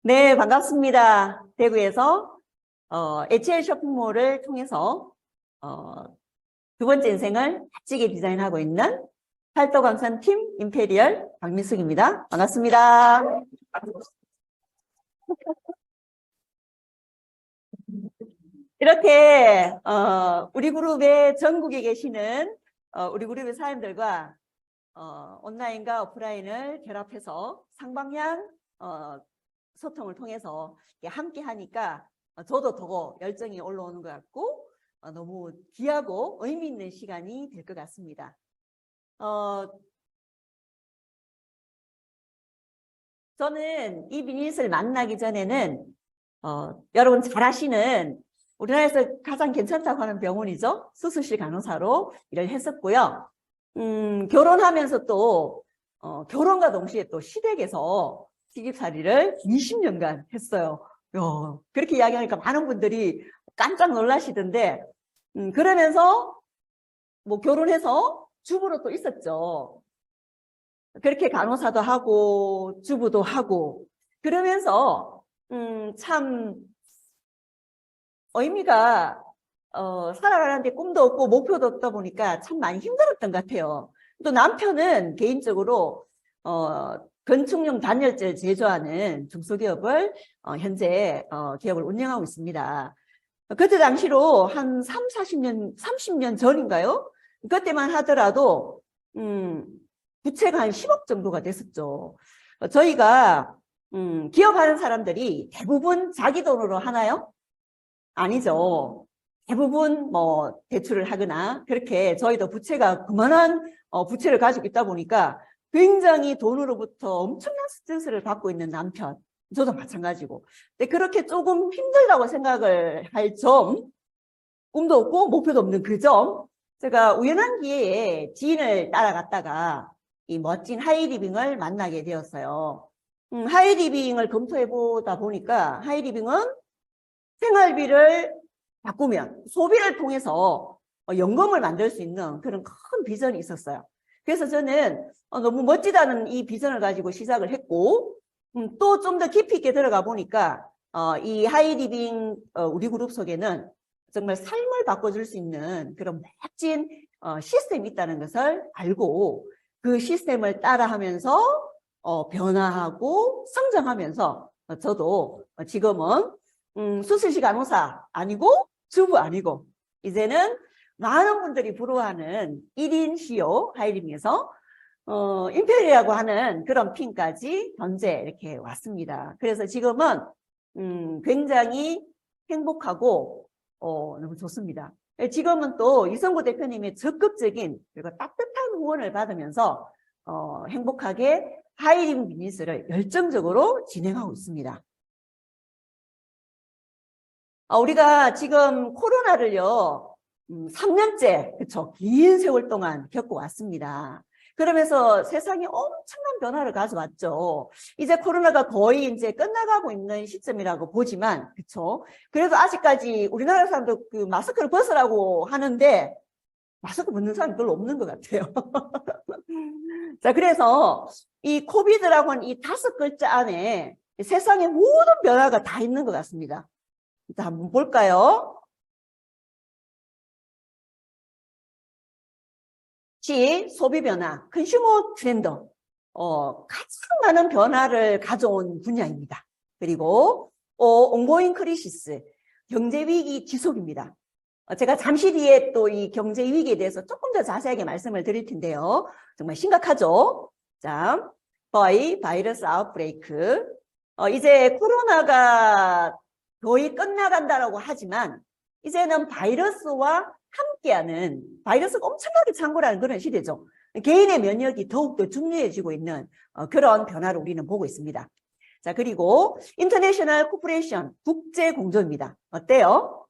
네, 반갑습니다. 대구에서 HL 쇼핑몰을 통해서 두 번째 인생을 멋지게 디자인하고 있는 팔도광산 팀 임페리얼 박민숙입니다. 반갑습니다. 이렇게 우리 그룹의 전국에 계시는 우리 그룹의 사람들과 온라인과 오프라인을 결합해서 상방향 소통을 통해서 함께 하니까 저도 더 열정이 올라오는 것 같고 너무 귀하고 의미 있는 시간이 될 것 같습니다. 저는 이 미닛을 만나기 전에는 여러분 잘 아시는 우리나라에서 가장 괜찮다고 하는 병원이죠. 수술실 간호사로 일을 했었고요. 결혼하면서 또 결혼과 동시에 또 시댁에서 시집살이를 20년간 했어요. 그렇게 이야기하니까 많은 분들이 깜짝 놀라시던데 그러면서 뭐 결혼해서 주부로 또 있었죠. 그렇게 간호사도 하고 주부도 하고 그러면서 참 의미가 살아가는데 꿈도 없고 목표도 없다 보니까 참 많이 힘들었던 것 같아요. 또 남편은 개인적으로 건축용 단열재를 제조하는 중소기업을 현재 기업을 운영하고 있습니다. 그때 당시로 한 30년 전인가요? 그때만 하더라도 부채가 한 10억 정도가 됐었죠. 저희가 기업하는 사람들이 대부분 자기 돈으로 하나요? 아니죠. 대부분 뭐 대출을 하거나 그렇게 저희도 부채가 그만한 부채를 가지고 있다 보니까 굉장히 돈으로부터 엄청난 스트레스를 받고 있는 남편, 저도 마찬가지고. 근데 그렇게 조금 힘들다고 생각을 할 점, 꿈도 없고 목표도 없는 그 점, 제가 우연한 기회에 지인을 따라갔다가 이 멋진 하이리빙을 만나게 되었어요. 하이리빙을 검토해 보다 보니까 하이리빙은 생활비를 바꾸면 소비를 통해서 연금을 만들 수 있는 그런 큰 비전이 있었어요. 그래서 저는 너무 멋지다는 이 비전을 가지고 시작을 했고 또 좀 더 깊이 있게 들어가 보니까 이 하이리빙 우리 그룹 속에는 정말 삶을 바꿔줄 수 있는 그런 멋진 시스템이 있다는 것을 알고 그 시스템을 따라하면서 변화하고 성장하면서 저도 지금은 수술실 간호사 아니고 주부 아니고 이제는 많은 분들이 부러워하는 1인 CEO 하이링에서 임페리라고 하는 그런 핀까지 현재 이렇게 왔습니다. 그래서 지금은 굉장히 행복하고 너무 좋습니다. 지금은 또 이성구 대표님의 적극적인 그리고 따뜻한 후원을 받으면서 행복하게 하이링 비즈니스를 열정적으로 진행하고 있습니다. 우리가 지금 코로나를요, 3년째, 그쵸, 긴 세월 동안 겪어왔습니다. 그러면서 세상에 엄청난 변화를 가져왔죠. 이제 코로나가 거의 이제 끝나가고 있는 시점이라고 보지만, 그쵸. 그래도 아직까지 우리나라 사람들 그 마스크를 벗으라고 하는데, 마스크 벗는 사람이 별로 없는 것 같아요. 자, 그래서 이 코비드라고 하는 이 5글자 안에 세상의 모든 변화가 다 있는 것 같습니다. 자, 한번 볼까요? 소비 변화, 컨슈머 트렌드, 가장 많은 변화를 가져온 분야입니다. 그리고 온고잉 크리시스, 경제 위기 지속입니다. 제가 잠시 뒤에 또 이 경제 위기에 대해서 조금 더 자세하게 말씀을 드릴 텐데요. 정말 심각하죠. 자, 바이러스 아웃브레이크. 이제 코로나가 거의 끝나간다라고 하지만 이제는 바이러스와 함께하는 바이러스가 엄청나게 창궐하는 그런 시대죠. 개인의 면역이 더욱더 중요해지고 있는 그런 변화를 우리는 보고 있습니다. 자, 그리고 인터내셔널 코퍼레이션 국제 공조입니다. 어때요?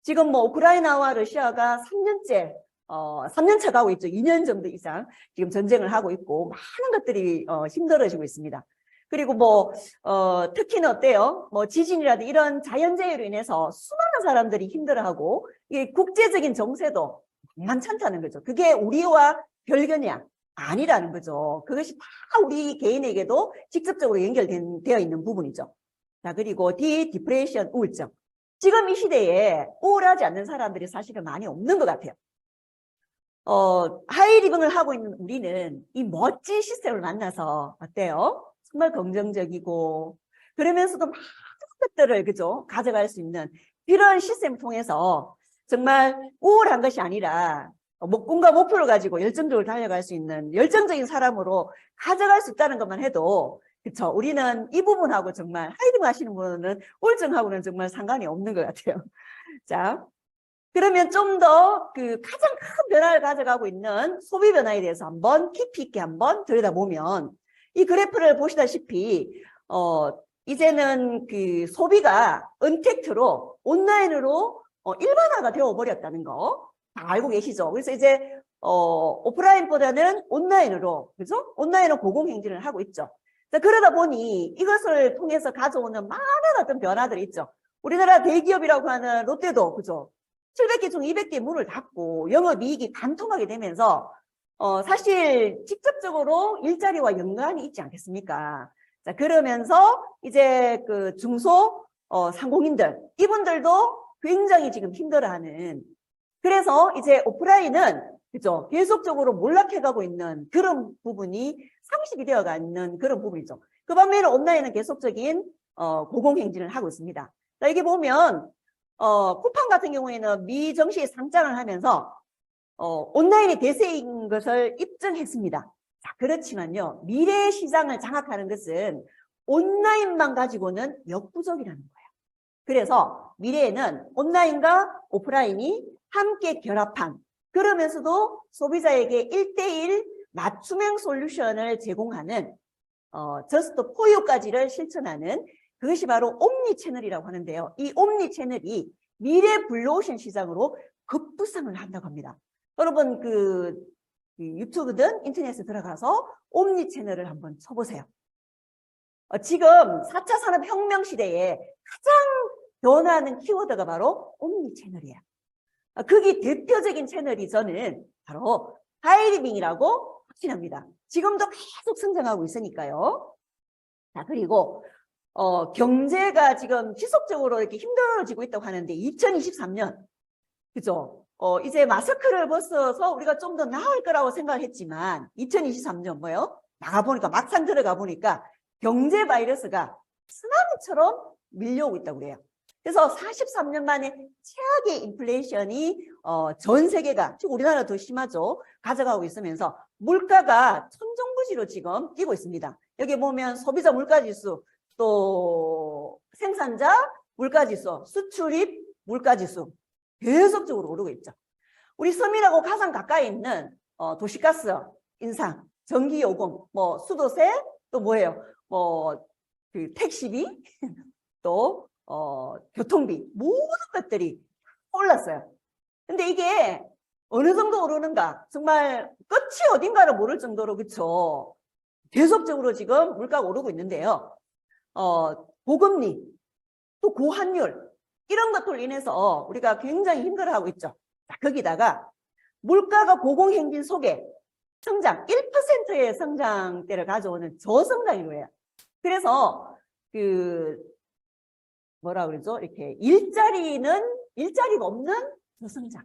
지금 뭐 우크라이나와 러시아가 3년차 가고 있죠. 2년 정도 이상 지금 전쟁을 하고 있고 많은 것들이 힘들어지고 있습니다. 그리고 뭐 특히는 어때요? 뭐 지진이라든지 이런 자연재해로 인해서 수많은 사람들이 힘들어하고 이 국제적인 정세도 만만찮다는 거죠. 그게 우리와 별개냐 아니라는 거죠. 그것이 다 우리 개인에게도 직접적으로 연결되어 있는 부분이죠. 자, 그리고 D, 디프레션, 우울증. 지금 이 시대에 우울하지 않는 사람들이 사실은 많이 없는 것 같아요. 하이리빙을 하고 있는 우리는 이 멋진 시스템을 만나서 어때요? 정말 긍정적이고 그러면서도 많은 것들을 그죠? 가져갈 수 있는 이런 시스템을 통해서 정말 우울한 것이 아니라 꿈과 목표를 가지고 열정적으로 달려갈 수 있는 열정적인 사람으로 가져갈 수 있다는 것만 해도 그렇죠. 우리는 이 부분하고 정말 하이딩 하시는 분은 우울증하고는 정말 상관이 없는 것 같아요. 자, 그러면 좀 더 그 가장 큰 변화를 가져가고 있는 소비 변화에 대해서 한번 깊이 있게 한번 들여다보면 이 그래프를 보시다시피 이제는 그 소비가 언택트로 온라인으로 일반화가 되어 버렸다는 거 다 알고 계시죠? 그래서 이제 오프라인보다는 온라인으로 그죠? 온라인으로 고공행진을 하고 있죠. 자, 그러다 보니 이것을 통해서 가져오는 많은 어떤 변화들이 있죠. 우리나라 대기업이라고 하는 롯데도 그죠? 700개 중 200개 문을 닫고 영업이익이 반토막이 되면서 사실 직접적으로 일자리와 연관이 있지 않겠습니까? 자, 그러면서 이제 그 중소 상공인들 이분들도 굉장히 지금 힘들어하는 그래서 이제 오프라인은 그죠? 계속적으로 몰락해가고 있는 그런 부분이 상식이 되어가는 그런 부분이죠. 그 반면에 온라인은 계속적인 고공행진을 하고 있습니다. 자, 이게 보면 쿠팡 같은 경우에는 미 증시에 상장을 하면서 온라인이 대세인 것을 입증했습니다. 자, 그렇지만요. 미래 시장을 장악하는 것은 온라인만 가지고는 역부족이라는 거예요. 그래서 미래에는 온라인과 오프라인이 함께 결합한 그러면서도 소비자에게 1대1 맞춤형 솔루션을 제공하는 저스트 포유까지를 실천하는 그것이 바로 옴니 채널이라고 하는데요. 이 옴니 채널이 미래 블루오션 시장으로 급부상을 한다고 합니다. 여러분 그 유튜브든 인터넷에 들어가서 옴니 채널을 한번 쳐보세요. 지금 4차 산업혁명 시대에 가장 변화하는 키워드가 바로 옴니 채널이에요. 그게 대표적인 채널이 저는 바로 하이리빙이라고 확신합니다. 지금도 계속 성장하고 있으니까요. 자, 그리고 경제가 지금 지속적으로 이렇게 힘들어지고 있다고 하는데 2023년 그죠? 이제 마스크를 벗어서 우리가 좀 더 나을 거라고 생각을 했지만 2023년 뭐요? 나가보니까 막상 들어가 보니까 경제 바이러스가 쓰나미처럼 밀려오고 있다고 그래요. 그래서 43년 만에 최악의 인플레이션이 전 세계가, 지금 우리나라 더 심하죠. 가져가고 있으면서 물가가 천정부지로 지금 뛰고 있습니다. 여기 보면 소비자 물가지수, 또 생산자 물가지수, 수출입 물가지수 계속적으로 오르고 있죠. 우리 서민하고 가장 가까이 있는 도시가스 인상, 전기요금, 뭐 수도세, 또 뭐예요? 그 택시비, 또 교통비 모든 것들이 올랐어요. 근데 이게 어느 정도 오르는가 정말 끝이 어딘가를 모를 정도로 그쵸 계속적으로 지금 물가가 오르고 있는데요. 고금리 또 고환율 이런 것들로 인해서 우리가 굉장히 힘들어하고 있죠. 자, 거기다가 물가가 고공행진 속에 성장 1%의 성장대를 가져오는 저성장이로 해요. 그래서 뭐라 그러죠? 이렇게 일자리가 없는 저성장.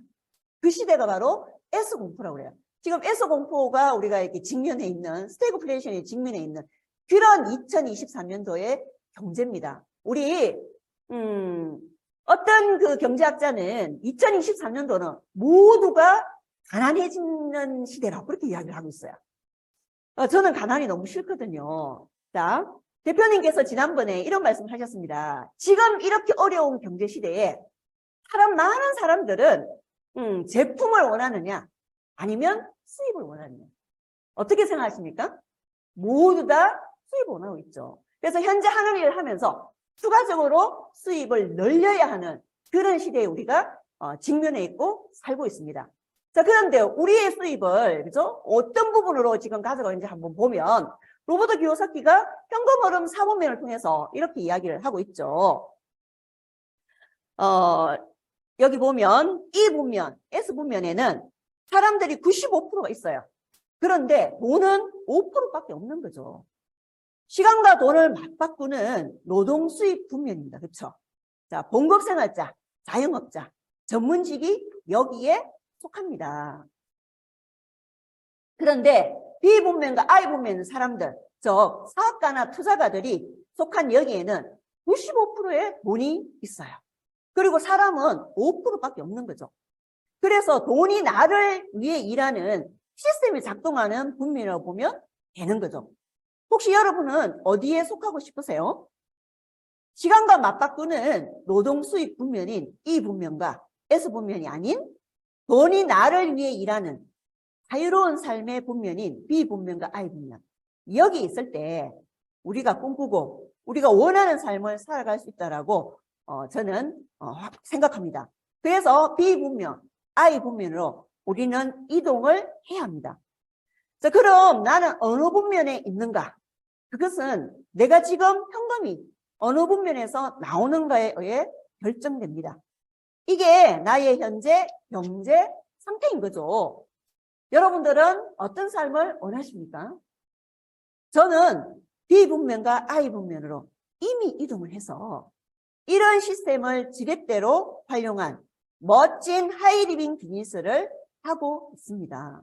그 시대가 바로 S공포라고 그래요. 지금 S공포가 우리가 이렇게 직면해 있는, 스태그플레이션이 직면해 있는 그런 2023년도의 경제입니다. 우리, 어떤 그 경제학자는 2023년도는 모두가 가난해지는 시대라고 그렇게 이야기를 하고 있어요. 저는 가난이 너무 싫거든요. 자. 대표님께서 지난번에 이런 말씀을 하셨습니다. 지금 이렇게 어려운 경제 시대에 많은 사람들은 제품을 원하느냐 아니면 수입을 원하느냐 어떻게 생각하십니까? 모두 다 수입을 원하고 있죠. 그래서 현재 하는 일을 하면서 추가적으로 수입을 늘려야 하는 그런 시대에 우리가 직면해 있고 살고 있습니다. 자, 그런데 우리의 수입을 그죠? 어떤 부분으로 지금 가져가는지 한번 보면 로버트 기요사키가 현금 흐름 사분면을 통해서 이렇게 이야기를 하고 있죠. 여기 보면 이 분면, S 분면에는 사람들이 95%가 있어요. 그런데 돈은 5%밖에 없는 거죠. 시간과 돈을 맞바꾸는 노동 수입 분면입니다. 그렇죠? 자, 봉급생활자, 자영업자, 전문직이 여기에 속합니다. 그런데 B분면과 I분면 사람들, 즉 사업가나 투자가들이 속한 여기에는 95%의 돈이 있어요. 그리고 사람은 5%밖에 없는 거죠. 그래서 돈이 나를 위해 일하는 시스템이 작동하는 분면이라고 보면 되는 거죠. 혹시 여러분은 어디에 속하고 싶으세요? 시간과 맞바꾸는 노동 수입 분면인 E 분면과 S 분면이 아닌 돈이 나를 위해 일하는 자유로운 삶의 분면인 B 분면과 I 분면. 여기 있을 때 우리가 꿈꾸고 우리가 원하는 삶을 살아갈 수 있다라고 저는 생각합니다. 그래서 B 분면, I 분면으로 우리는 이동을 해야 합니다. 자, 그럼 나는 어느 분면에 있는가? 그것은 내가 지금 현금이 어느 분면에서 나오는가에 의해 결정됩니다. 이게 나의 현재 경제 상태인 거죠. 여러분들은 어떤 삶을 원하십니까? 저는 B 분면과 I 분면으로 이미 이동을 해서 이런 시스템을 지렛대로 활용한 멋진 하이리빙 비즈니스를 하고 있습니다.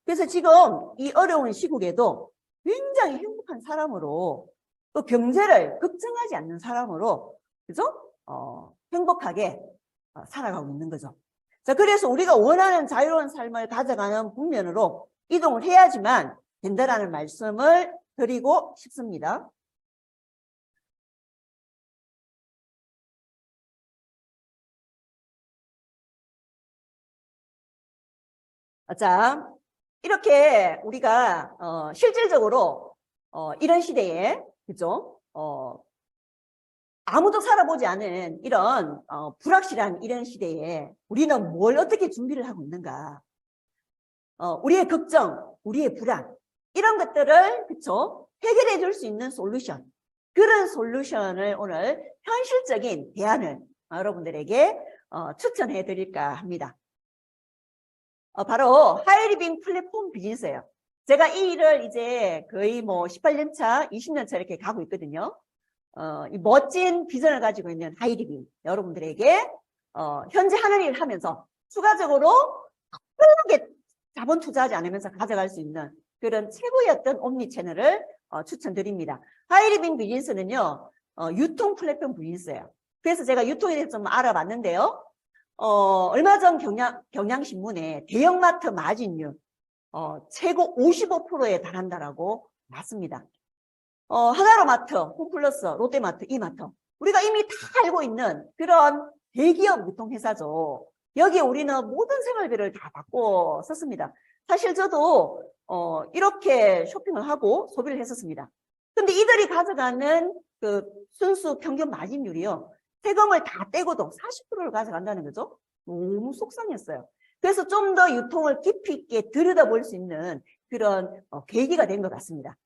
그래서 지금 이 어려운 시국에도 굉장히 행복한 사람으로 또 경제를 걱정하지 않는 사람으로 그죠? 행복하게 살아가고 있는 거죠. 자, 그래서 우리가 원하는 자유로운 삶을 가져가는 국면으로 이동을 해야지만 된다라는 말씀을 드리고 싶습니다. 자, 이렇게 우리가 실질적으로 이런 시대에 그죠? 아무도 살아보지 않은 이런 불확실한 이런 시대에 우리는 뭘 어떻게 준비를 하고 있는가? 우리의 걱정, 우리의 불안 이런 것들을 그쵸? 해결해 줄 수 있는 솔루션, 그런 솔루션을 오늘 현실적인 대안을 여러분들에게 추천해 드릴까 합니다. 바로 하이리빙 플랫폼 비즈니스예요. 제가 이 일을 이제 거의 뭐 18년 차, 20년 차 이렇게 가고 있거든요. 이 멋진 비전을 가지고 있는 하이리빙 여러분들에게 현재 하는 일을 하면서 추가적으로 편하게 자본 투자하지 않으면서 가져갈 수 있는 그런 최고의 어떤 옴니 채널을 추천드립니다. 하이리빙 비즈니스는요, 유통 플랫폼 비즈니스예요. 그래서 제가 유통에 대해서 좀 알아봤는데요. 얼마 전 경향신문에 대형마트 마진율 최고 55%에 달한다라고 났습니다. 하나로마트, 홈플러스, 롯데마트, 이마트 우리가 이미 다 알고 있는 그런 대기업 유통회사죠. 여기에 우리는 모든 생활비를 다 받고 썼습니다. 사실 저도 이렇게 쇼핑을 하고 소비를 했었습니다. 근데 이들이 가져가는 그 순수 평균 마진율이요. 세금을 다 떼고도 40%를 가져간다는 거죠. 너무 속상했어요. 그래서 좀 더 유통을 깊이 있게 들여다볼 수 있는 그런 계기가 된 것 같습니다.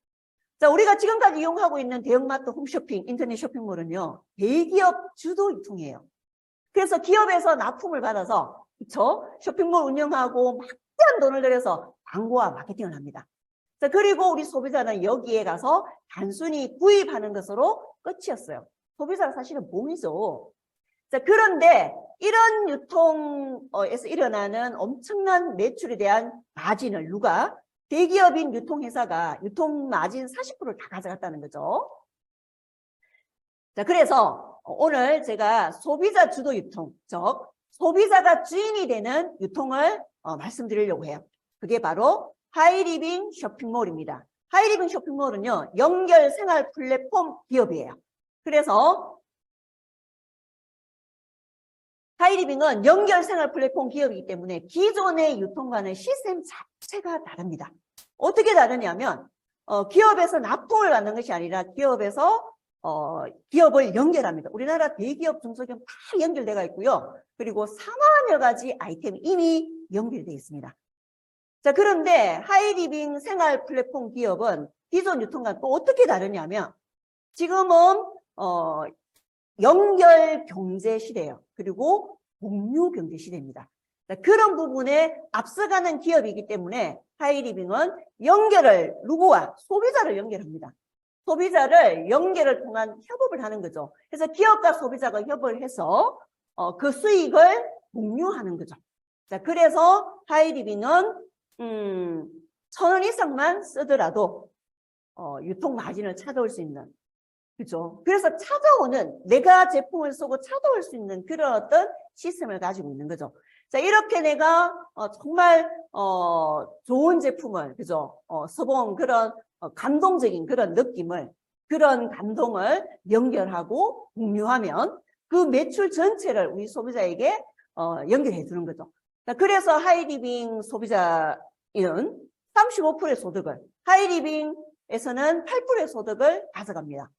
자, 우리가 지금까지 이용하고 있는 대형마트 홈쇼핑, 인터넷 쇼핑몰은요, 대기업 주도 유통이에요. 그래서 기업에서 납품을 받아서 그쵸? 쇼핑몰 운영하고 막대한 돈을 들여서 광고와 마케팅을 합니다. 자, 그리고 우리 소비자는 여기에 가서 단순히 구입하는 것으로 끝이었어요. 소비자가 사실은 몸이죠. 자, 그런데 이런 유통에서 일어나는 엄청난 매출에 대한 마진을 누가? 대기업인 유통회사가 유통 마진 40%를 다 가져갔다는 거죠. 자, 그래서 오늘 제가 소비자 주도 유통, 즉 소비자가 주인이 되는 유통을 말씀드리려고 해요. 그게 바로 하이리빙 쇼핑몰입니다. 하이리빙 쇼핑몰은요, 연결 생활 플랫폼 기업이에요. 그래서 하이리빙은 연결 생활 플랫폼 기업이기 때문에 기존의 유통과는 시스템 자체가 다릅니다. 어떻게 다르냐면 기업에서 납품을 받는 것이 아니라 기업에서 기업을 연결합니다. 우리나라 대기업, 중소기업 다 연결되어 있고요. 그리고 4만여 가지 아이템이 이미 연결되어 있습니다. 자, 그런데 하이리빙 생활 플랫폼 기업은 기존 유통과 또 어떻게 다르냐면 지금은 연결 경제 시대예요. 그리고 공유 경제 시대입니다. 자, 그런 부분에 앞서가는 기업이기 때문에 하이리빙은 연결을 누구와? 소비자를 연결합니다. 소비자를 연계를 통한 협업을 하는 거죠. 그래서 기업과 소비자가 협업을 해서 그 수익을 공유하는 거죠. 자, 그래서 하이리빙은 1,000원 이상만 쓰더라도 유통 마진을 찾아올 수 있는, 그죠? 그래서 찾아오는, 내가 제품을 쓰고 찾아올 수 있는 그런 어떤 시스템을 가지고 있는 거죠. 자, 이렇게 내가 정말 좋은 제품을, 그죠? 써본 그런 감동적인 그런 느낌을, 그런 감동을 연결하고 공유하면 그 매출 전체를 우리 소비자에게 연결해 주는 거죠. 자, 그래서 하이리빙 소비자는 35%의 소득을, 하이리빙에서는 8%의 소득을 가져갑니다.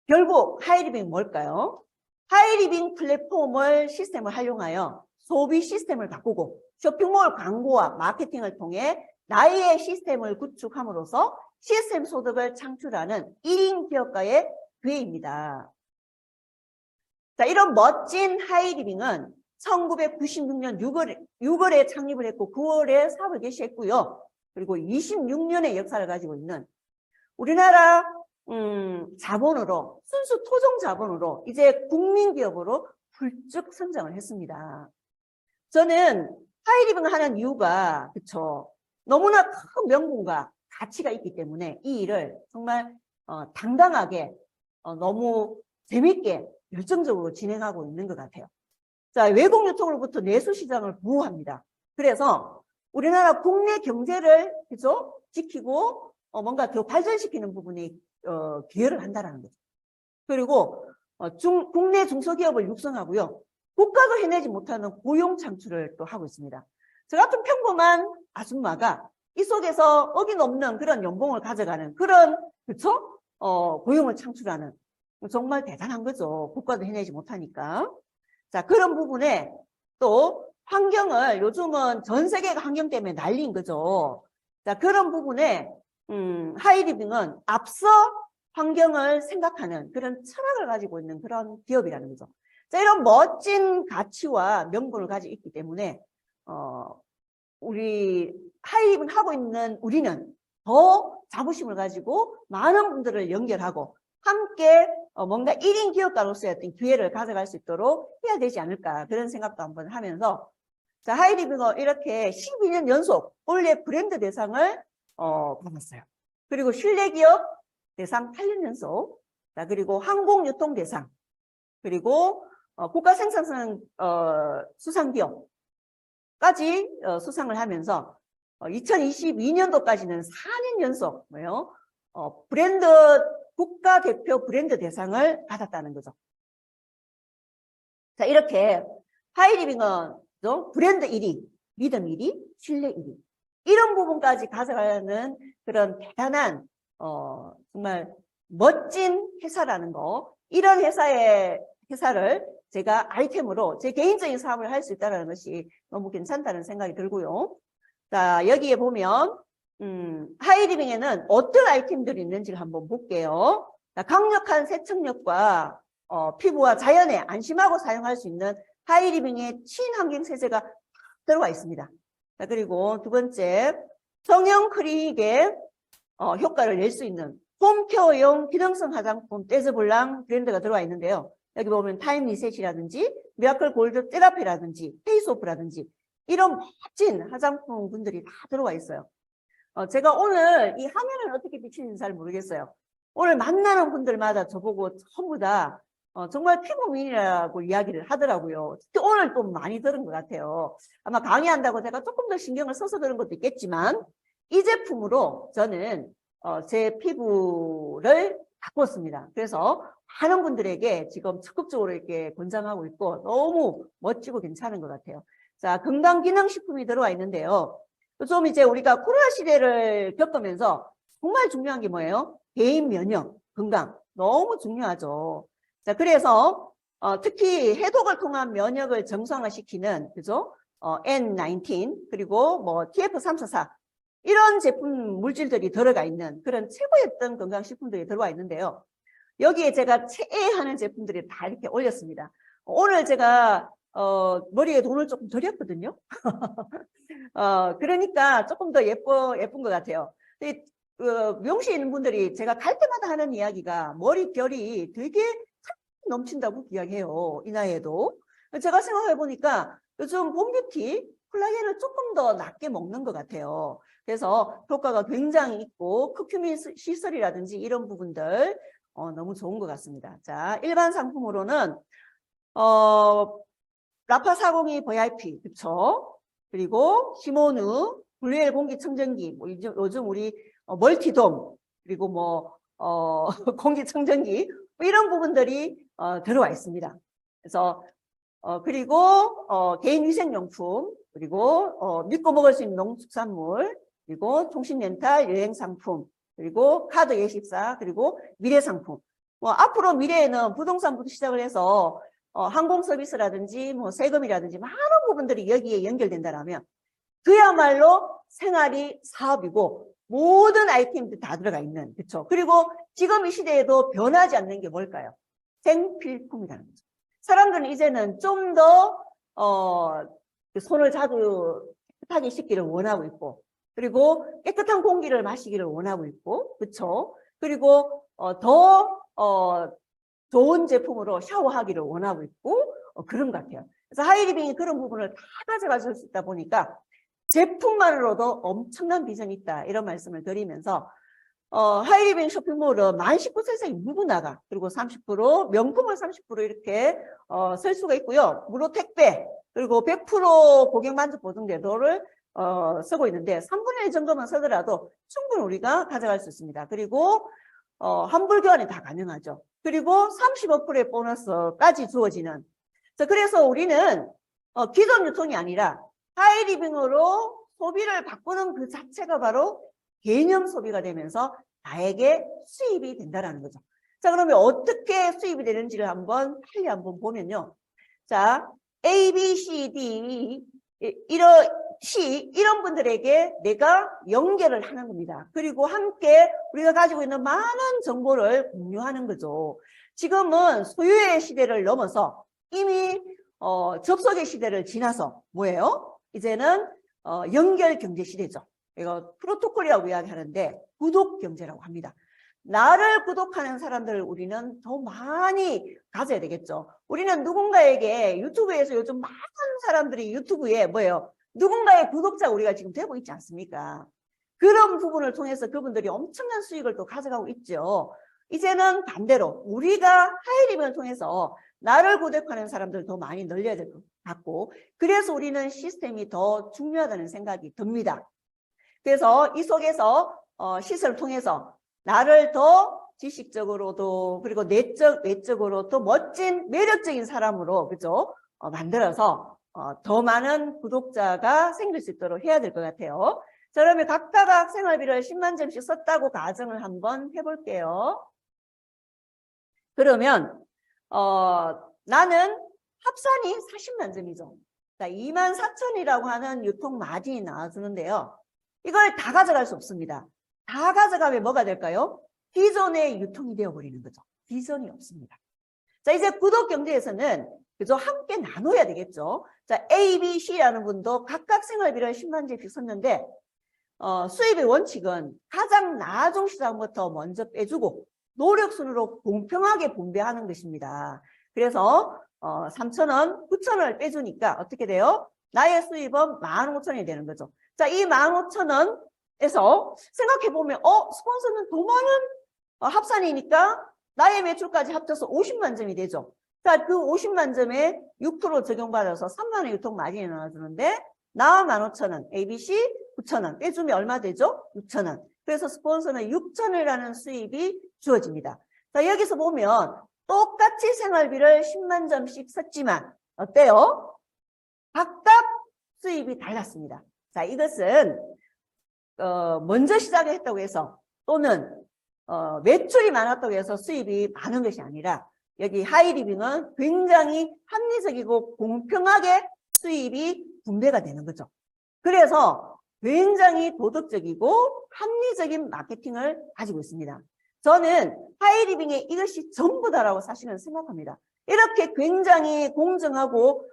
결국 하이리빙 뭘까요? 하이리빙 플랫폼을 시스템을 활용하여 소비 시스템을 바꾸고 쇼핑몰 광고와 마케팅을 통해 나의 시스템을 구축함으로써 시스템 소득을 창출하는 1인 기업가의 기회입니다. 자, 이런 멋진 하이리빙은 1996년 6월에 창립을 했고 9월에 사업을 개시했고요. 그리고 26년의 역사를 가지고 있는 우리나라 자본으로, 순수 토종 자본으로 이제 국민기업으로 훌쩍 성장을 했습니다. 저는 하이리빙을 하는 이유가, 그쵸, 너무나 큰 명분과 가치가 있기 때문에 이 일을 정말 당당하게 너무 재밌게 열정적으로 진행하고 있는 것 같아요. 자, 외국 유통으로부터 내수 시장을 보호합니다. 그래서 우리나라 국내 경제를, 그죠, 지키고 뭔가 더 발전시키는 부분에 기여를 한다는 거죠. 그리고 국내 중소기업을 육성하고요. 국가가 해내지 못하는 고용 창출을 또 하고 있습니다. 저 같은 평범한 아줌마가 이 속에서 어김없는 그런 연봉을 가져가는 그런, 그쵸? 고용을 창출하는, 정말 대단한 거죠. 국가도 해내지 못하니까. 자, 그런 부분에 또 환경을, 요즘은 전 세계가 환경 때문에 난리인 거죠. 자, 그런 부분에 하이리빙은 앞서 환경을 생각하는 그런 철학을 가지고 있는 그런 기업이라는 거죠. 자, 이런 멋진 가치와 명분을 가지고 있기 때문에 우리 하이리빙 하고 있는 우리는 더 자부심을 가지고 많은 분들을 연결하고 함께 뭔가 1인 기업가로서의 어떤 기회를 가져갈 수 있도록 해야 되지 않을까, 그런 생각도 한번 하면서, 자, 하이리빙은 이렇게 12년 연속 올해 브랜드 대상을 받았어요. 그리고 신뢰기업 대상 8년 연속, 자, 그리고 항공유통 대상, 그리고 국가생산성 수상기업까지 수상을 하면서 2022년도까지는 4년 연속 브랜드 국가대표 브랜드 대상을 받았다는 거죠. 자, 이렇게 하이리빙은 브랜드 1위, 믿음 1위, 신뢰 1위, 이런 부분까지 가져가는 그런 대단한 정말 멋진 회사라는 거, 이런 회사를 제가 아이템으로 제 개인적인 사업을 할 수 있다는 것이 너무 괜찮다는 생각이 들고요. 자, 여기에 보면 하이리빙에는 어떤 아이템들이 있는지를 한번 볼게요. 자, 강력한 세척력과 피부와 자연에 안심하고 사용할 수 있는 하이리빙의 친환경 세제가 들어가 있습니다. 자, 그리고 두 번째, 성형 클리닉에 효과를 낼 수 있는 홈케어용 기능성 화장품 떼즈블랑 브랜드가 들어와 있는데요. 여기 보면 타임 리셋이라든지 미라클 골드 테라피라든지 페이스오프라든지 이런 멋진 화장품분들이 다 들어와 있어요. 제가 오늘 이 화면을 어떻게 비치는지 잘 모르겠어요. 오늘 만나는 분들마다 저보고 전부 다 정말 피부 미인이라고 이야기를 하더라고요. 특히 오늘 좀 많이 들은 것 같아요. 아마 강의한다고 제가 조금 더 신경을 써서 그런 것도 있겠지만 이 제품으로 저는 제 피부를 바꿨습니다. 그래서 많은 분들에게 지금 적극적으로 이렇게 권장하고 있고 너무 멋지고 괜찮은 것 같아요. 자, 건강기능식품이 들어와 있는데요. 좀 이제 우리가 코로나 시대를 겪으면서 정말 중요한 게 뭐예요? 개인 면역, 건강. 너무 중요하죠. 자, 그래서 특히 해독을 통한 면역을 정상화시키는, 그죠? N19, 그리고 뭐 TF344 이런 제품 물질들이 들어가 있는 그런 최고의 어떤 건강식품들이 들어와 있는데요. 여기에 제가 최애하는 제품들이 다 이렇게 올렸습니다. 오늘 제가 머리에 돈을 조금 들였거든요. 그러니까 조금 더 예쁜 것 같아요. 명시에 있는 분들이 제가 갈 때마다 하는 이야기가 머릿결이 되게 넘친다고 이야기해요. 이 나이에도. 제가 생각해 보니까 요즘 봄뷰티 콜라겐을 조금 더 낮게 먹는 것 같아요. 그래서 효과가 굉장히 있고 크큐민 시설이라든지 이런 부분들 너무 좋은 것 같습니다. 자, 일반 상품으로는 라파 402 VIP, 그쵸? 그리고 시모누, 블루엘 공기청정기, 뭐 요즘 우리 멀티돔, 그리고 뭐 공기청정기 뭐 이런 부분들이 들어와 있습니다. 그래서 그리고 개인 위생용품, 그리고 믿고 먹을 수 있는 농축산물, 그리고 통신 렌탈, 여행 상품, 그리고 카드 예식사, 그리고 미래 상품. 뭐 앞으로 미래에는 부동산부터 시작을 해서 항공 서비스라든지 뭐 세금이라든지 많은 부분들이 여기에 연결된다라면 그야말로 생활이 사업이고 모든 아이템들이 다 들어가 있는, 그렇죠? 그리고 지금 이 시대에도 변하지 않는 게 뭘까요? 생필품이라는 거죠. 사람들은 이제는 좀 더 손을 자주 깨끗하게 씻기를 원하고 있고, 그리고 깨끗한 공기를 마시기를 원하고 있고, 그렇죠? 그리고 더 좋은 제품으로 샤워하기를 원하고 있고 그런 것 같아요. 그래서 하이리빙이 그런 부분을 다 가져가실 수 있다 보니까 제품만으로도 엄청난 비전이 있다, 이런 말씀을 드리면서 하이리빙 쇼핑몰은 만 19세 이상 누구나가, 그리고 30% 명품을 30% 이렇게 쓸 수가 있고요. 무료 택배, 그리고 100% 고객 만족 보증 제도를 쓰고 있는데 3분의 1 정도만 쓰더라도 충분히 우리가 가져갈 수 있습니다. 그리고 환불 교환이 다 가능하죠. 그리고 35%의 보너스까지 주어지는. 자, 그래서 우리는 기존 유통이 아니라 하이리빙으로 소비를 바꾸는 그 자체가 바로 개념 소비가 되면서 나에게 수입이 된다는 거죠. 자, 그러면 어떻게 수입이 되는지를 빨리 한번 보면요. 자, A, B, C, D, 이런 분들에게 내가 연결을 하는 겁니다. 그리고 함께 우리가 가지고 있는 많은 정보를 공유하는 거죠. 지금은 소유의 시대를 넘어서 이미 접속의 시대를 지나서 뭐예요? 이제는 연결 경제 시대죠. 이거 프로토콜이라고 이야기하는데 구독 경제라고 합니다. 나를 구독하는 사람들을 우리는 더 많이 가져야 되겠죠. 우리는 누군가에게 유튜브에서 요즘 많은 사람들이 유튜브에 뭐예요? 누군가의 구독자 우리가 지금 되고 있지 않습니까? 그런 부분을 통해서 그분들이 엄청난 수익을 또 가져가고 있죠. 이제는 반대로 우리가 하이리빙을 통해서 나를 구독하는 사람들 더 많이 늘려야 될 것 같고, 그래서 우리는 시스템이 더 중요하다는 생각이 듭니다. 그래서 이 속에서 시스템을 통해서 나를 더 지식적으로도 그리고 외적으로 더 멋진 매력적인 사람으로, 그죠? 만들어서 더 많은 구독자가 생길 수 있도록 해야 될 것 같아요. 자, 그러면 각각 생활비를 10만 점씩 썼다고 가정을 한번 해볼게요. 그러면 나는 합산이 40만 점이죠. 자, 24,000이라고 하는 유통 마진이 나와주는데요. 이걸 다 가져갈 수 없습니다. 다 가져가면 뭐가 될까요? 기존의 유통이 되어버리는 거죠. 비전이 없습니다. 자, 이제 구독 경제에서는 그죠? 함께 나눠야 되겠죠. 자, A, B, C라는 분도 각각 생활비를 10만 점씩 썼는데 수입의 원칙은 가장 나중 시장부터 먼저 빼주고 노력순으로 공평하게 분배하는 것입니다. 그래서 3,000원, 9,000원을 빼주니까 어떻게 돼요? 나의 수입은 15,000원이 되는 거죠. 자, 이 15,000원에서 생각해보면 스폰서는 더 많은 합산이니까 나의 매출까지 합쳐서 50만 점이 되죠. 자, 그 50만 점에 6% 적용받아서 3만 원 유통 마진이 나와주는데 나 15,000원, ABC 9,000원 빼주면 얼마 되죠? 6,000원. 그래서 스폰서는 6,000원이라는 수입이 주어집니다. 자, 여기서 보면 똑같이 생활비를 10만 점씩 썼지만 어때요? 각각 수입이 달랐습니다. 자, 이것은 먼저 시작을 했다고 해서 또는 매출이 많았다고 해서 수입이 많은 것이 아니라 여기 하이리빙은 굉장히 합리적이고 공평하게 수입이 분배가 되는 거죠. 그래서 굉장히 도덕적이고 합리적인 마케팅을 가지고 있습니다. 저는 하이리빙의 이것이 전부다라고 사실은 생각합니다. 이렇게 굉장히 공정하고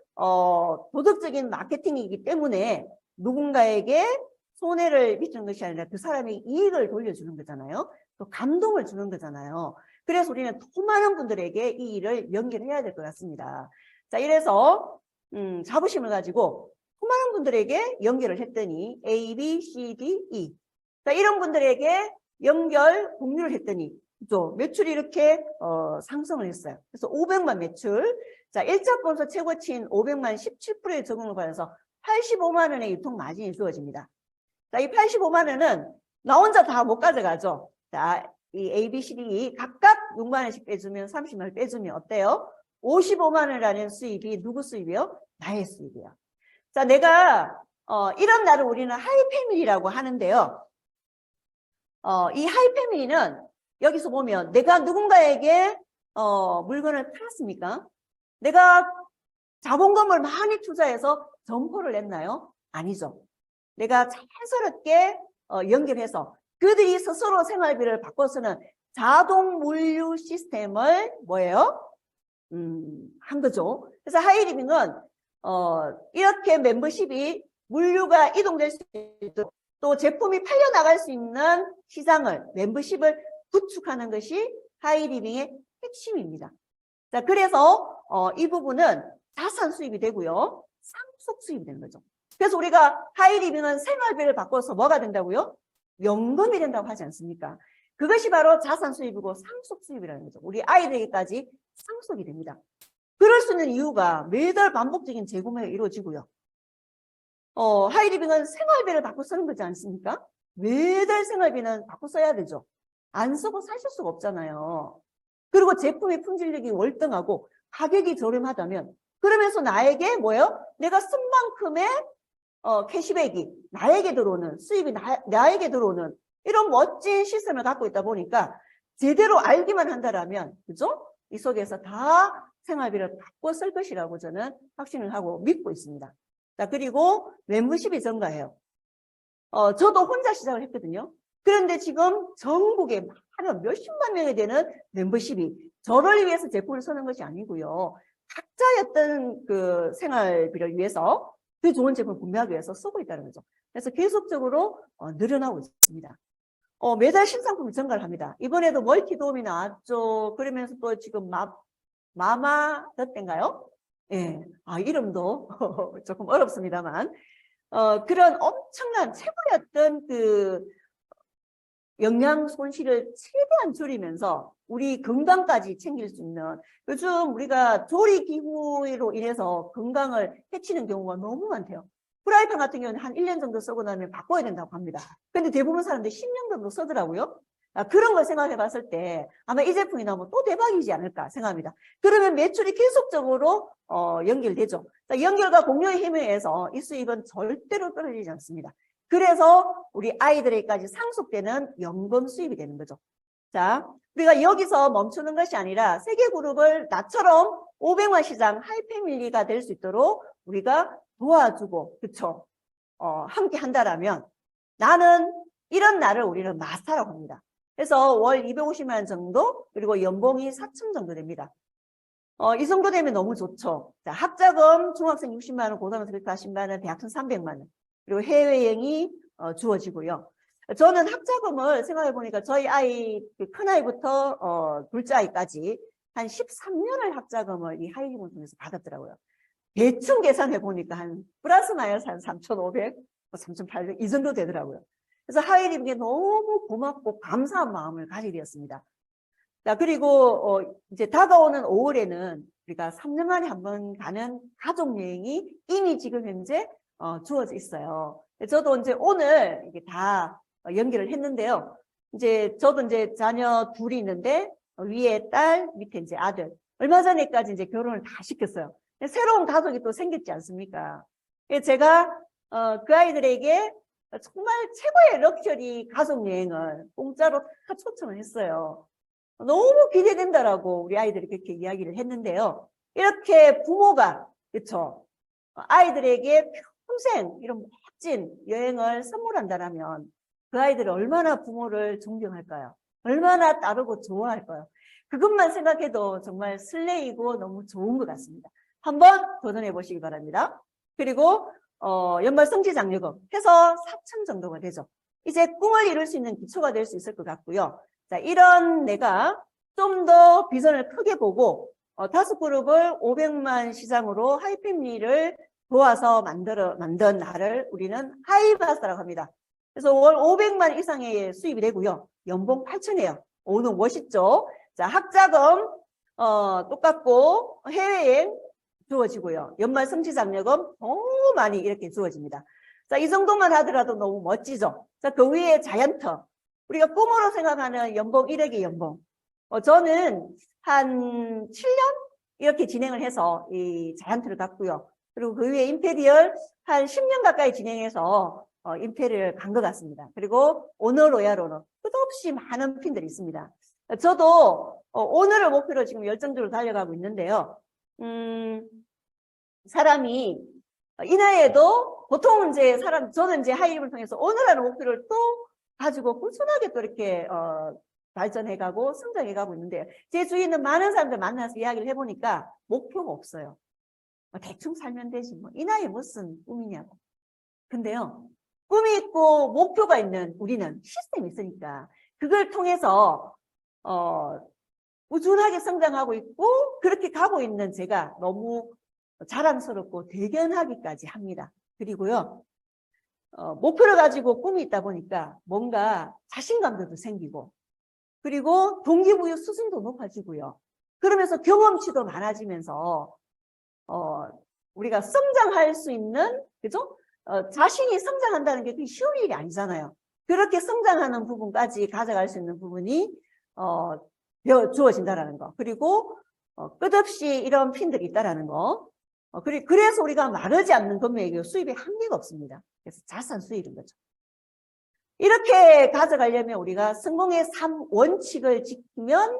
도덕적인 마케팅이기 때문에 누군가에게 손해를 미치는 것이 아니라 그 사람의 이익을 돌려주는 거잖아요. 또 감동을 주는 거잖아요. 그래서 우리는 더 많은 분들에게 이 일을 연결해야 될 것 같습니다. 자, 이래서 자부심을 가지고 더 많은 분들에게 연결을 했더니 A, B, C, D, E. 자, 이런 분들에게 연결 공유를 했더니 또 매출이 이렇게 상승을 했어요. 그래서 500만 매출. 자, 1차 본서 최고치인 500만 17%의 적응을 받아서 85만 원의 유통 마진이 주어집니다. 자, 이 85만 원은 나 혼자 다 못 가져가죠. 자, 이 A, B, C, D, E 각각 6만 원씩 빼주면 30만 원 빼주면 어때요? 55만 원이라는 수입이 누구 수입이요? 나의 수입이요. 자, 내가 이런 날을 우리는 하이패밀리라고 하는데요. 이 하이패밀리는 여기서 보면 내가 누군가에게 물건을 팔았습니까? 내가 자본금을 많이 투자해서 점포를 냈나요? 아니죠. 내가 자연스럽게 연결해서 그들이 스스로 생활비를 바꿔서는 자동 물류 시스템을 뭐예요? 한 거죠. 그래서 하이리빙은 이렇게 멤버십이 물류가 이동될 수 있도록 또 제품이 팔려나갈 수 있는 시장을 멤버십을 구축하는 것이 하이리빙의 핵심입니다. 자, 그래서 이 부분은 자산 수입이 되고요. 상속 수입이 되는 거죠. 그래서 우리가 하이리빙은 생활비를 바꿔서 뭐가 된다고요? 연금이 된다고 하지 않습니까? 그것이 바로 자산 수입이고 상속 수입이라는 거죠. 우리 아이들에게까지 상속이 됩니다. 그럴 수 있는 이유가 매달 반복적인 재구매가 이루어지고요. 하이리빙은 생활비를 바꿔 쓰는 거지 않습니까? 매달 생활비는 바꿔 써야 되죠. 안 쓰고 사실 수가 없잖아요. 그리고 제품의 품질력이 월등하고 가격이 저렴하다면 그러면서 나에게 뭐예요? 내가 쓴 만큼의 캐시백이 나에게 들어오는 수입이 나에게 들어오는 이런 멋진 시스템을 갖고 있다 보니까 제대로 알기만 한다라면 그죠? 이 속에서 다 생활비를 바꿔 쓸 것이라고 저는 확신을 하고 믿고 있습니다. 자, 그리고 멤버십이 증가해요. 저도 혼자 시작을 했거든요. 그런데 지금 전국에 하면 몇십만 명이 되는 멤버십이 저를 위해서 제품을 사는 것이 아니고요. 각자의 어떤 그 생활비를 위해서 그 좋은 제품을 구매하기 위해서 쓰고 있다는 거죠. 그래서 계속적으로 늘어나고 있습니다. 매달 신상품이 증가를 합니다. 이번에도 멀티돔이 나왔죠. 그러면서 또 지금 마마 덧대인가요? 예. 이름도 조금 어렵습니다만. 그런 엄청난 최고였던 그 영양 손실을 최대한 줄이면서 우리 건강까지 챙길 수 있는 요즘 우리가 조리기구로 인해서 건강을 해치는 경우가 너무 많대요. 프라이팬 같은 경우는 한 1년 정도 쓰고 나면 바꿔야 된다고 합니다. 근데 대부분 사람들이 10년 정도 쓰더라고요. 그런 걸 생각해 봤을 때 아마 이 제품이 나오면 또 대박이지 않을까 생각합니다. 그러면 매출이 계속적으로 연결되죠. 연결과 공유의 힘에 의해서 이 수입은 절대로 떨어지지 않습니다. 그래서 우리 아이들에게까지 상속되는 연금 수입이 되는 거죠. 자, 우리가 여기서 멈추는 것이 아니라 세계그룹을 나처럼 500만 시장 하이패밀리가 될 수 있도록 우리가 도와주고, 그쵸? 함께 한다라면 나는 이런 날을 우리는 마스터라고 합니다. 그래서 월 250만 원 정도, 그리고 연봉이 4천 정도 됩니다. 이 정도 되면 너무 좋죠. 자, 학자금 중학생 60만 원, 고등학생 140만 원, 대학생 300만 원. 그리고 해외여행이 주어지고요. 저는 학자금을 생각해 보니까 저희 아이 큰 아이부터 둘째 아이까지 한 13년을 학자금을 이 하이리빙을 통해서 받았더라고요. 대충 계산해 보니까 한 플러스 마이너스 한 3,500, 3,800 이 정도 되더라고요. 그래서 하이리빙에 너무 고맙고 감사한 마음을 가지게 되었습니다. 자, 그리고 이제 다가오는 5월에는 우리가 3년 만에 한 번 가는 가족 여행이 이미 지금 현재 주어져 있어요. 저도 이제 오늘 이게 다 연결을 했는데요. 이제 저도 이제 자녀 둘이 있는데 위에 딸, 밑에 이제 아들. 얼마 전에까지 이제 결혼을 다 시켰어요. 새로운 가족이 또 생겼지 않습니까? 제가 그 아이들에게 정말 최고의 럭셔리 가족 여행을 공짜로 다 초청을 했어요. 너무 기대된다라고 우리 아이들이 그렇게 이야기를 했는데요. 이렇게 부모가 그렇죠? 아이들에게 평생 이런 멋진 여행을 선물한다라면 그 아이들이 얼마나 부모를 존경할까요? 얼마나 따르고 좋아할까요? 그것만 생각해도 정말 설레이고 너무 좋은 것 같습니다. 한번 도전해 보시기 바랍니다. 그리고 연말 성취장려금 해서 4천 정도가 되죠. 이제 꿈을 이룰 수 있는 기초가 될 수 있을 것 같고요. 자, 이런 내가 좀 더 비전을 크게 보고 5그룹을 500만 시장으로 하이패밀리를 도와서 만든 나를 우리는 하이바스라고 합니다. 그래서 월 500만 이상의 수입이 되고요. 연봉 8천이에요. 오늘 멋있죠? 자, 학자금 똑같고 해외여행 주어지고요. 연말 성취장려금 너무 많이 이렇게 주어집니다. 자, 이 정도만 하더라도 너무 멋지죠? 자, 그 위에 자이언트. 우리가 꿈으로 생각하는 연봉 1억의 연봉. 저는 한 7년 이렇게 진행을 해서 이 자이언트를 갔고요. 그리고 그 위에 임페리얼 한 10년 가까이 진행해서 임페리얼 간 것 같습니다. 그리고 오너 로얄오너 끝없이 많은 핀들이 있습니다. 저도 오늘을 목표로 지금 열정적으로 달려가고 있는데요. 사람이 이 나이에도 보통은 이제 저는 이제 하이립을 통해서 오늘하는 목표를 또 가지고 꾸준하게 또 이렇게 발전해가고 성장해가고 있는데요. 제 주위에 있는 많은 사람들 만나서 이야기를 해보니까 목표가 없어요. 대충 살면 되지 뭐 이 나이에 무슨 꿈이냐고. 근데요, 꿈이 있고 목표가 있는 우리는 시스템이 있으니까 그걸 통해서 꾸준하게 성장하고 있고 그렇게 가고 있는 제가 너무 자랑스럽고 대견하기까지 합니다. 그리고요, 목표를 가지고 꿈이 있다 보니까 뭔가 자신감도 생기고 그리고 동기부여 수준도 높아지고요. 그러면서 경험치도 많아지면서 우리가 성장할 수 있는, 그죠? 자신이 성장한다는 게 그게 쉬운 일이 아니잖아요. 그렇게 성장하는 부분까지 가져갈 수 있는 부분이 주어진다라는 거. 그리고 끝없이 이런 핀들이 있다라는 거. 그래서 우리가 마르지 않는 금액이 수입에 한계가 없습니다. 그래서 자산 수입인 거죠. 이렇게 가져가려면 우리가 성공의 3원칙을 지키면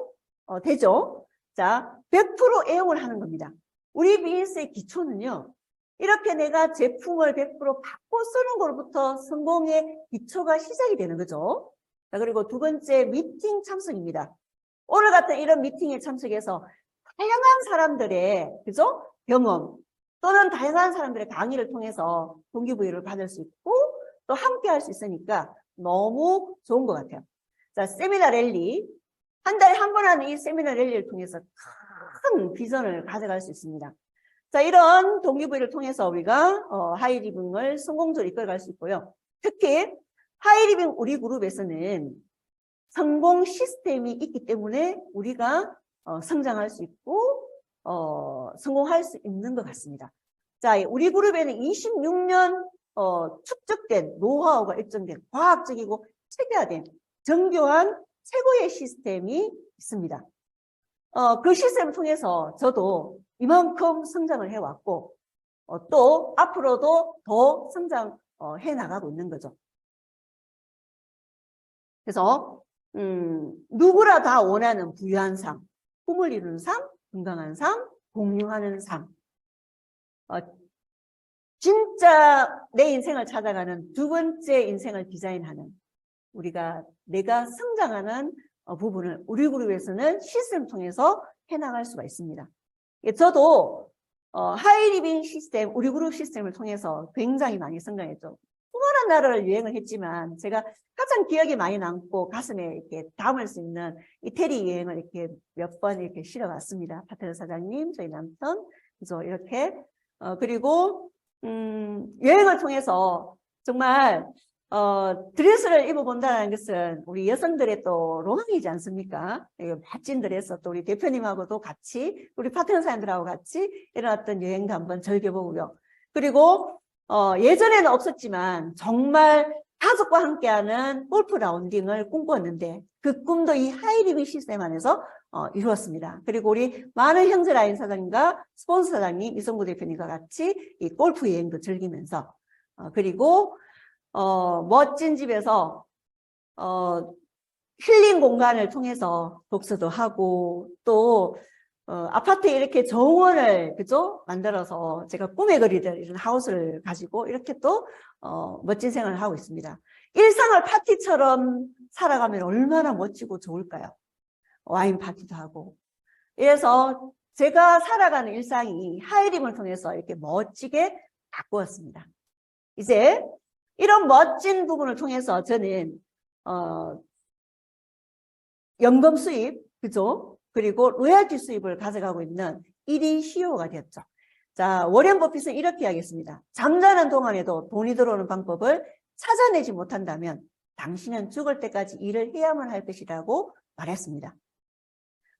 되죠. 자, 100% 애용을 하는 겁니다. 우리 비즈니스의 기초는요. 이렇게 내가 제품을 100% 받고 쓰는 것부터 성공의 기초가 시작이 되는 거죠. 자, 그리고 두 번째 미팅 참석입니다. 오늘 같은 이런 미팅에 참석해서 다양한 사람들의 그죠? 경험 또는 다양한 사람들의 강의를 통해서 동기부여를 받을 수 있고 또 함께 할 수 있으니까 너무 좋은 것 같아요. 자, 세미나 랠리. 한 달에 한 번 하는 이 세미나 랠리를 통해서 큰 비전을 가져갈 수 있습니다. 자, 이런 동기부여를 통해서 우리가 하이리빙을 성공적으로 이끌어갈 수 있고요. 특히 하이리빙 우리 그룹에서는 성공 시스템이 있기 때문에 우리가 성장할 수 있고 성공할 수 있는 것 같습니다. 자, 우리 그룹에는 26년 축적된 노하우가 입증된 과학적이고 체계화된 정교한 최고의 시스템이 있습니다. 그 시스템을 통해서 저도 이만큼 성장을 해왔고 또 앞으로도 더 성장해 나가고 있는 거죠. 그래서 누구나 다 원하는 부유한 삶, 꿈을 이루는 삶, 건강한 삶, 공유하는 삶. 진짜 내 인생을 찾아가는 두 번째 인생을 디자인하는 내가 성장하는 부분을 우리 그룹에서는 시스템을 통해서 해나갈 수가 있습니다. 저도 하이리빙 시스템, 우리 그룹 시스템을 통해서 굉장히 많이 성장했죠. 수많은 나라를 여행을 했지만 제가 가장 기억에 많이 남고 가슴에 이렇게 담을 수 있는 이태리 여행을 이렇게 몇 번 이렇게 실어봤습니다. 파트너 사장님, 저희 남편, 그래서 이렇게 그리고 여행을 통해서 정말 드레스를 입어본다는 것은 우리 여성들의 또 로망이지 않습니까? 멋진 드레스 또 우리 대표님하고도 같이 우리 파트너 사람들하고 같이 이런 어떤 여행도 한번 즐겨보고요. 그리고 예전에는 없었지만 정말 가족과 함께하는 골프 라운딩을 꿈꿨는데 그 꿈도 이 하이리빙 시스템 안에서 이루었습니다. 그리고 우리 많은 형제 라인 사장님과 스폰서 사장님, 이성구 대표님과 같이 이 골프 여행도 즐기면서 그리고 멋진 집에서 힐링 공간을 통해서 독서도 하고 또 아파트에 이렇게 정원을 그죠 만들어서 제가 꿈에 그리던 이런 하우스를 가지고 이렇게 또 멋진 생활을 하고 있습니다. 일상을 파티처럼 살아가면 얼마나 멋지고 좋을까요? 와인 파티도 하고. 그래서 제가 살아가는 일상이 하이림을 통해서 이렇게 멋지게 바꾸었습니다. 이제 이런 멋진 부분을 통해서 저는 연금 수입, 그죠? 그리고 로열티 수입을 가져가고 있는 1위 CEO가 되었죠. 자, 워렌 버핏은 이렇게 하겠습니다. 잠자는 동안에도 돈이 들어오는 방법을 찾아내지 못한다면 당신은 죽을 때까지 일을 해야만 할 것이라고 말했습니다.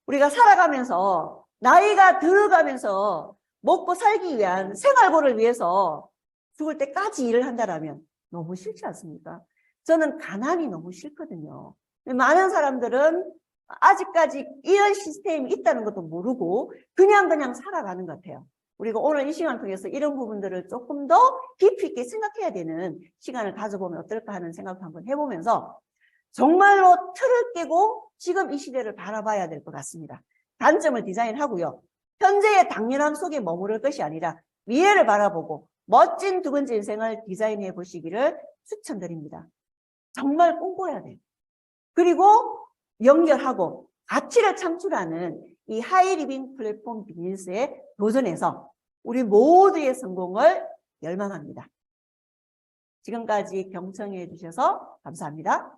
우리가 살아가면서 나이가 들어가면서 먹고 살기 위한 생활고를 위해서 죽을 때까지 일을 한다면 너무 싫지 않습니까? 저는 가난이 너무 싫거든요. 많은 사람들은 아직까지 이런 시스템이 있다는 것도 모르고 그냥 살아가는 것 같아요. 우리가 오늘 이 시간을 통해서 이런 부분들을 조금 더 깊이 있게 생각해야 되는 시간을 가져보면 어떨까 하는 생각도 한번 해보면서 정말로 틀을 깨고 지금 이 시대를 바라봐야 될 것 같습니다. 단점을 디자인하고요. 현재의 당연함 속에 머무를 것이 아니라 미래를 바라보고 멋진 두 번째 인생을 디자인해 보시기를 추천드립니다. 정말 꿈꿔야 돼요. 그리고 연결하고 가치를 창출하는 이 하이리빙 플랫폼 비즈니스에 도전해서 우리 모두의 성공을 열망합니다. 지금까지 경청해 주셔서 감사합니다.